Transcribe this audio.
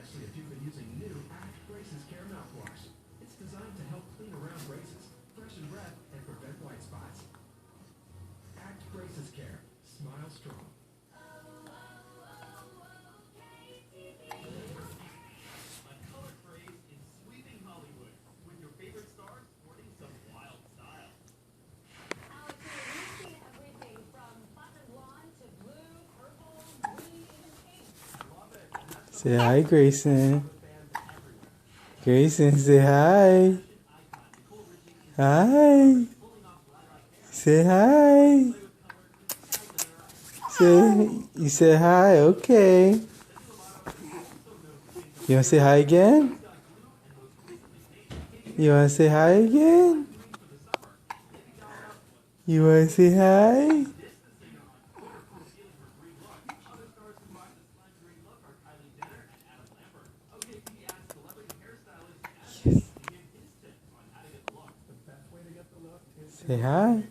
especially if you've been using new Grayson care mouthwash. It's designed to help clean around braces, freshen breath, and prevent white spots. Grayson care. Smile strong. A color craze is sweeping Hollywood, with your favorite stars sporting some wild style. Alex, we've seen everything from platinum blonde to blue, purple, green, even pink. I love it. Say hi, Grayson. Grayson, say hi. Hi. Say hi. You say hi, okay. You want to say hi again? You want to say hi again? You want to say hi? Yes. Say hi.